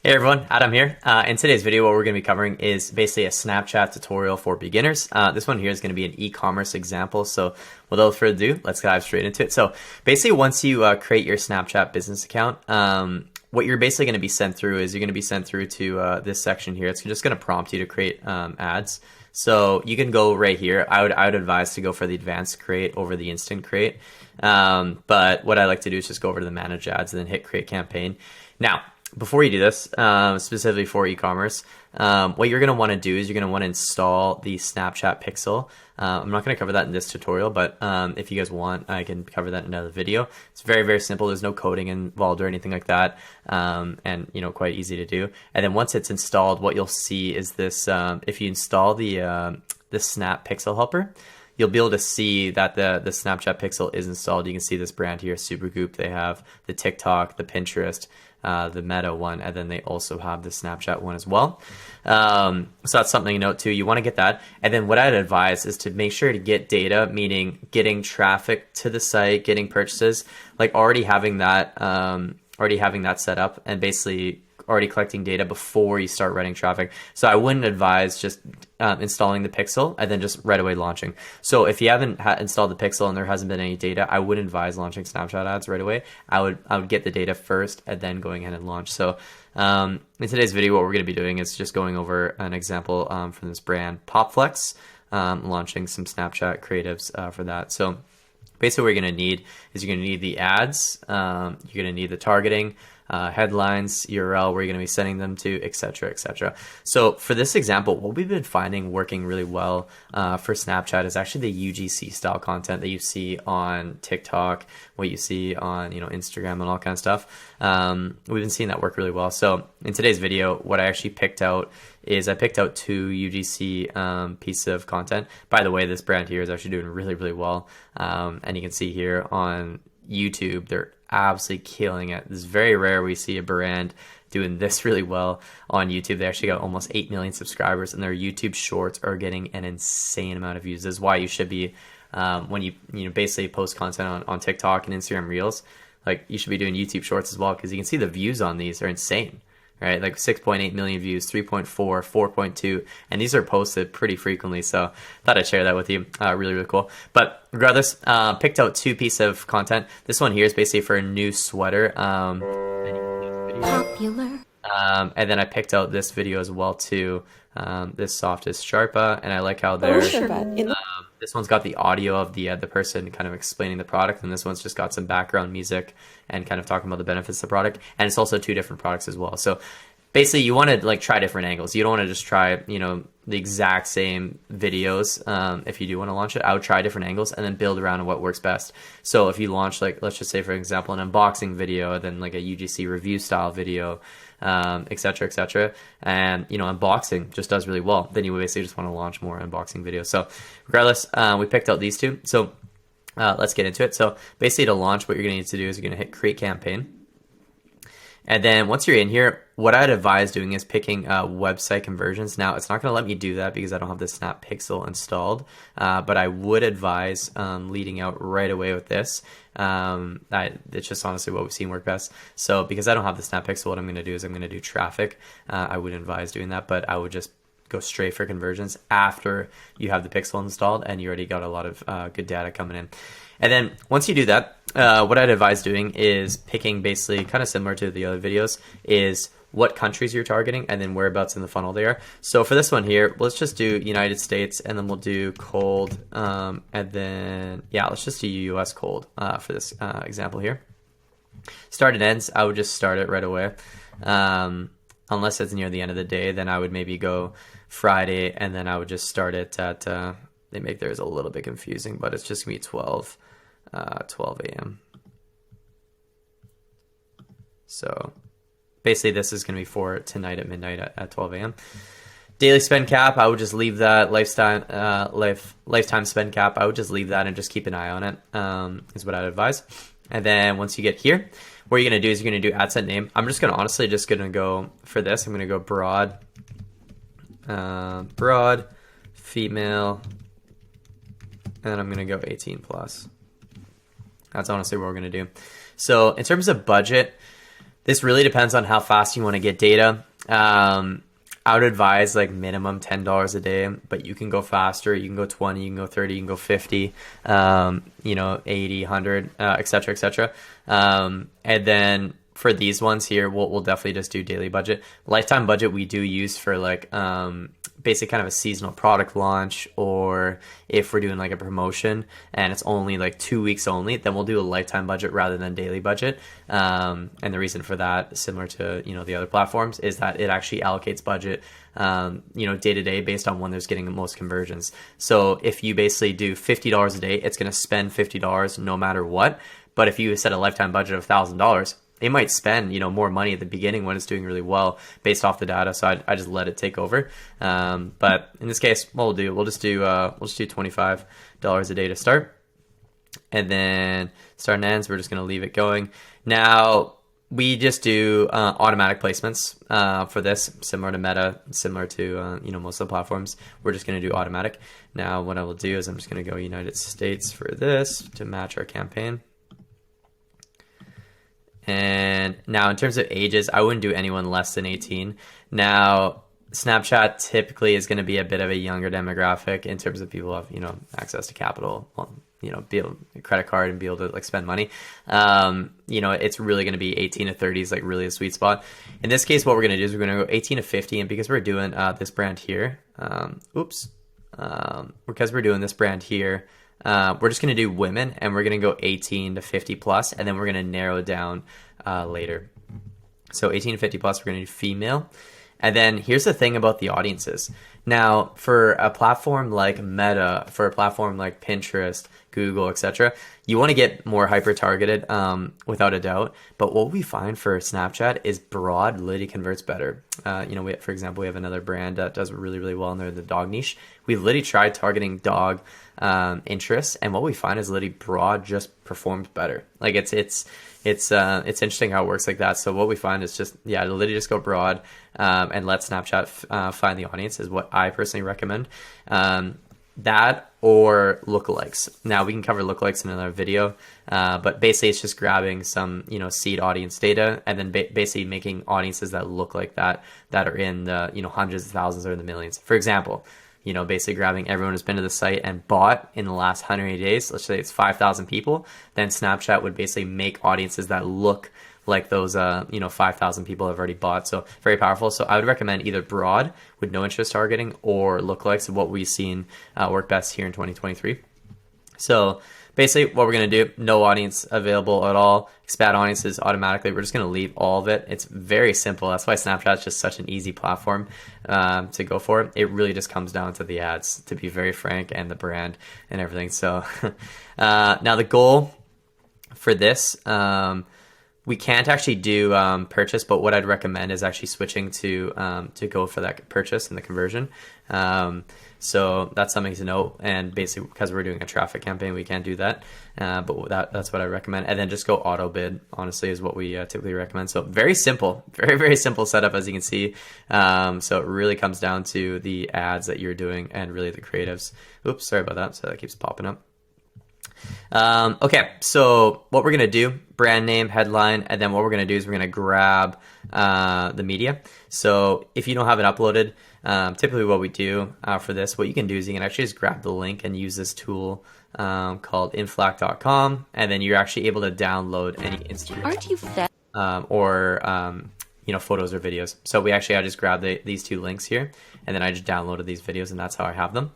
Hey everyone, Adam here. In today's video, what we're going to be covering is basically a Snapchat tutorial for beginners. This one here is going to be an e-commerce example. So without further ado, let's dive straight into it. So basically, once you create your Snapchat business account, what you're basically going to be sent through is you're going to be sent through to this section here. It's just going to prompt you to create ads. So you can go right here. I would advise to go for the advanced create over the instant create. But what I like to do is just go over to the manage ads and then hit create campaign. Now, before you do this, specifically for e-commerce, what you're going to want to do is you're going to want to install the Snapchat Pixel. I'm not going to cover that in this tutorial, but if you guys want, I can cover that in another video. It's very, very simple. There's no coding involved or anything like that, and quite easy to do. And then once it's installed, what you'll see is this: if you install the Snap Pixel Helper, you'll be able to see that the Snapchat Pixel is installed. You can see this brand here, Supergoop. They have the TikTok, the Pinterest, the Meta one, and then they also have the Snapchat one as well. So that's something to note too. You want to get that. And then what I'd advise is to make sure to get data, meaning getting traffic to the site, getting purchases, like already having that set up and basically already collecting data before you start running traffic. So I wouldn't advise just installing the Pixel and then just right away launching. So if you haven't installed the Pixel and there hasn't been any data, I wouldn't advise launching Snapchat ads right away. I would get the data first and then going ahead and launch. So in today's video, what we're going to be doing is just going over an example from this brand, Popflex, launching some Snapchat creatives for that. So basically what you're going to need is you're going to need the ads, you're going to need the targeting, headlines, URL, where you're going to be sending them to, etc., etc. So for this example, what we've been finding working really well for Snapchat is actually the UGC style content that you see on TikTok, what you see on Instagram and all kind of stuff. We've been seeing that work really well. So in today's video, what I actually picked out is I picked out two UGC pieces of content. By the way, this brand here is actually doing really, really well. And you can see here on YouTube, they're absolutely killing it. It's very rare we see a brand doing this really well on YouTube. They actually got almost 8 million subscribers, and their YouTube shorts are getting an insane amount of views. This is why you should be, when you basically post content on TikTok and Instagram Reels, like you should be doing YouTube shorts as well, because you can see the views on these are insane. Right, like 6.8 million views, 3.4, 4.2, and these are posted pretty frequently. So thought I'd share that with you. Really, really cool. But regardless, picked out two pieces of content. This one here is basically for a new sweater. Popular. And then I picked out this video as well too. This softest Sharpa, and I like how they're. This one's got the audio of the person kind of explaining the product, and this one's just got some background music and kind of talking about the benefits of the product. And it's also two different products as well. So basically, you want to like try different angles. You don't want to just try the exact same videos. If you do want to launch it, I would try different angles and then build around what works best. So if you launch, like, let's just say for example, an unboxing video, then like a UGC review style video, etc., etc., and unboxing just does really well, then you basically just want to launch more unboxing videos. So regardless, we picked out these two. So let's get into it. So basically, to launch, what you're going to need to do is you're going to hit create campaign. And then once you're in here, what I'd advise doing is picking website conversions. Now, it's not going to let me do that because I don't have the Snap Pixel installed, but I would advise leading out right away with this. It's just honestly what we've seen work best. So because I don't have the Snap Pixel, what I'm going to do is I'm going to do traffic. I wouldn't advise doing that, but I would just go straight for conversions after you have the Pixel installed and you already got a lot of good data coming in. And then once you do that, what I'd advise doing is picking, basically kind of similar to the other videos, is what countries you're targeting and then whereabouts in the funnel they are. So for this one here, let's just do United States, and then we'll do cold, and then let's just do US cold for this example here. Start and ends, I would just start it right away. Unless it's near the end of the day, then I would maybe go Friday, and then I would just start it at they make theirs a little bit confusing, but it's just gonna be 12 a.m. So basically this is gonna be for tonight at midnight at 12 a.m. Daily spend cap, I would just leave that. Lifetime spend cap, I would just leave that and just keep an eye on it, is what I'd advise. And then once you get here, what you're gonna do is you're gonna do ad set name. I'm just gonna honestly go for this. I'm gonna go broad female, and I'm gonna go 18 plus. That's honestly what we're gonna do. So in terms of budget, This really depends on how fast you want to get data. I would advise like minimum $10 a day, but you can go faster. You can go 20, you can go 30, you can go 50, 80, 100, et cetera, et cetera. And then for these ones here, we'll definitely just do daily budget. Lifetime budget we do use for like basic kind of a seasonal product launch, or if we're doing like a promotion and it's only like 2 weeks only, then we'll do a lifetime budget rather than daily budget. And the reason for that, similar to the other platforms, is that it actually allocates budget day to day based on when there's getting the most conversions. So if you basically do $50 a day, it's going to spend $50 no matter what. But if you set a lifetime budget of $1,000, they might spend more money at the beginning when it's doing really well based off the data. So I just let it take over. But in this case, what we'll just do $25 a day to start, and then start and ends, we're just going to leave it going. Now we just do automatic placements for this, similar to Meta, similar to most of the platforms. We're just going to do automatic. Now what I will do is I'm just going to go United States for this to match our campaign. And now in terms of ages, I wouldn't do anyone less than 18. Now, Snapchat typically is going to be a bit of a younger demographic in terms of people who have, access to capital, be able a credit card and be able to like spend money. It's really going to be 18 to 30 is like really a sweet spot. In this case, what we're going to do is we're going to go 18 to 50. And because we're doing this brand here, because we're doing this brand here, we're just going to do women, and we're going to go 18 to 50 plus, and then we're going to narrow it down later. So 18 to 50 plus, we're going to do female. And then here's the thing about the audiences. Now, for a platform like Meta, for a platform like Pinterest, Google, etc., you want to get more hyper-targeted, without a doubt. But what we find for Snapchat is broad literally converts better. For example, we have another brand that does really, really well in the dog niche. We've literally tried targeting dog interests, and what we find is literally broad just performs better. Like it's interesting how it works like that. So what we find is just literally just go broad and let Snapchat find the audience is what I personally recommend. That or lookalikes. Now we can cover lookalikes in another video, but basically it's just grabbing some seed audience data and then basically making audiences that look like that are in the hundreds of thousands or in the millions. For example, basically grabbing everyone who's been to the site and bought in the last 180 days. Let's say it's 5,000 people. Then Snapchat would basically make audiences that look like those 5,000 people have already bought. So very powerful. So I would recommend either broad with no interest targeting or lookalikes, what we've seen work best here in 2023. So basically what we're going to do, no audience available at all, expand audiences automatically. We're just going to leave all of it. It's very simple. That's why Snapchat's just such an easy platform to go for. It really just comes down to the ads, to be very frank, and the brand and everything. So now the goal for this, we can't actually do purchase, but what I'd recommend is actually switching to go for that purchase and the conversion. So that's something to note. And basically, because we're doing a traffic campaign, we can't do that. But that's what I recommend. And then just go auto bid, honestly, is what we typically recommend. So very simple, very, very simple setup, as you can see. So it really comes down to the ads that you're doing and really the creatives. Oops, sorry about that. So that keeps popping up. Okay, so what we're going to do, brand name, headline, and then what we're going to do is we're going to grab the media. So if you don't have it uploaded, typically what we do for this, what you can do is you can actually just grab the link and use this tool called inflac.com, and then you're actually able to download any Instagram. Aren't you fat? Photos or videos. So I just grabbed these two links here, and then I just downloaded these videos, and that's how I have them.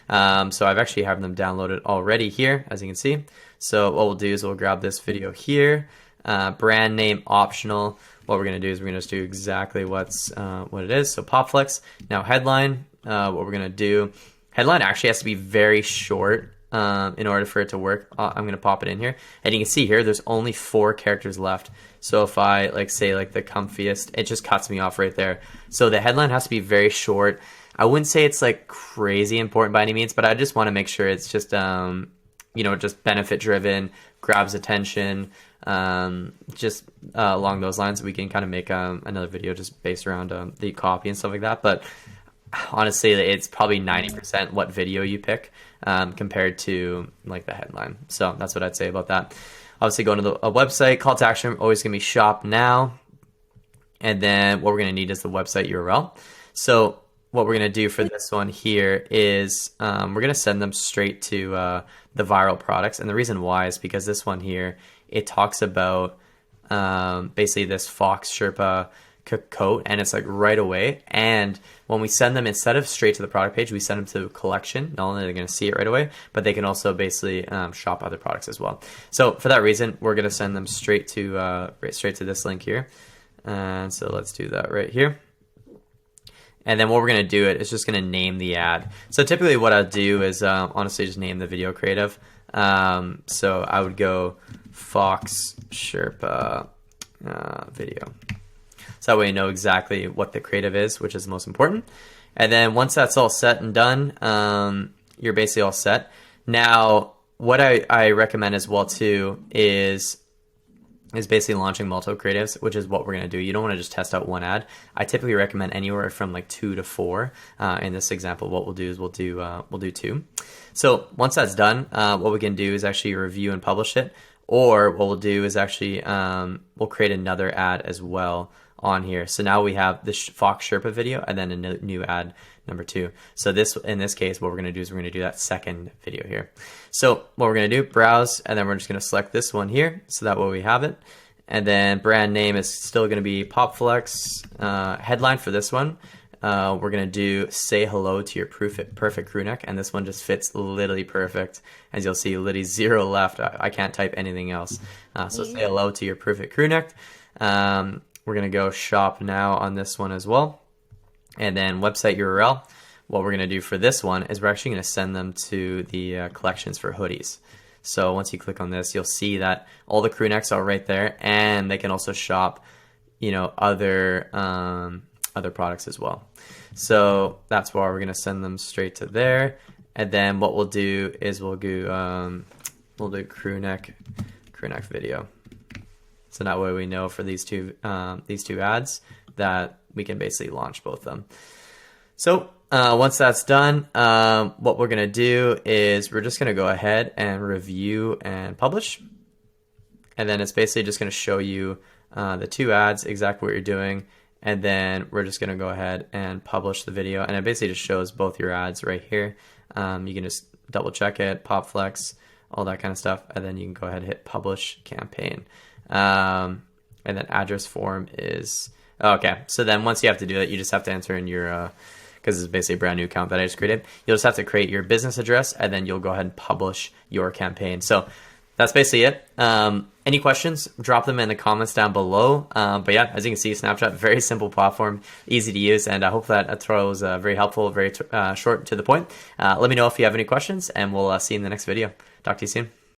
So I've actually have them downloaded already here, as you can see. So what we'll do is we'll grab this video here, brand name optional. What we're going to do is we're going to just do exactly what it is. So PopFlex. Now headline, what we're going to do, headline actually has to be very short in order for it to work. I'm going to pop it in here. And you can see here, there's only 4 characters left. So if I say the comfiest, it just cuts me off right there. So the headline has to be very short. I wouldn't say it's crazy important by any means, but I just want to make sure it's just, just benefit driven, grabs attention, just along those lines. We can kind of make another video just based around the copy and stuff like that. But honestly, it's probably 90% what video you pick compared to the headline. So that's what I'd say about that. Obviously, going to a website, call to action, always going to be shop now. And then what we're going to need is the website URL. So what we're going to do for this one here is we're going to send them straight to the viral products. And the reason why is because this one here, it talks about basically this Fox Sherpa coat, and it's like right away. And when we send them, instead of straight to the product page, we send them to collection. Not only are they going to see it right away, but they can also basically shop other products as well. So for that reason, we're going to send them straight to this link here. And so let's do that right here. And then what we're going to do is just going to name the ad. So typically what I'll do is honestly just name the video creative. So I would go Fox Sherpa video. So that way you know exactly what the creative is, which is the most important. And then once that's all set and done, you're basically all set. Now, what I recommend as well too is basically launching multiple creatives, which is what we're going to do. You don't want to just test out one ad. I typically recommend anywhere from like 2 to 4. In this example, what we'll do is we'll do 2. So once that's done, what we can do is actually review and publish it. Or what we'll do is actually we'll create another ad as well on here. So now we have this Fox Sherpa video and then a new ad number 2. So in this case, what we're going to do is we're going to do that second video here. So what we're going to do, browse, and then we're just going to select this one here. So that way we have it. And then brand name is still going to be PopFlex. Headline for this one, we're going to do say hello to your perfect crew neck. And this one just fits literally perfect. As you'll see, literally 0 left. I can't type anything else. So say hello to your perfect crew neck. We're going to go shop now on this one as well. And then website URL. What we're going to do for this one is we're actually going to send them to the collections for hoodies. So once you click on this, you'll see that all the crew necks are right there, and they can also shop, other products as well. So that's why we're going to send them straight to there. And then what we'll do is we'll do crew neck video. So that way we know for these two ads that we can basically launch both of them. So once that's done, what we're going to do is we're just going to go ahead and review and publish. And then it's basically just going to show you the 2 ads, exactly what you're doing. And then we're just going to go ahead and publish the video. And it basically just shows both your ads right here. You can just double check it, PopFlex, all that kind of stuff. And then you can go ahead and hit publish campaign. And then address form is okay. So then once you have to do that, you just have to enter in your because it's basically a brand new account that I just created. You'll just have to create your business address, and then you'll go ahead and publish your campaign. So that's basically it. Any questions, drop them in the comments down below. But yeah, as you can see, Snapchat, very simple platform, easy to use, and I hope that tutorial was very helpful, very short to the point. Let me know if you have any questions, and we'll see you in the next video. Talk to you soon.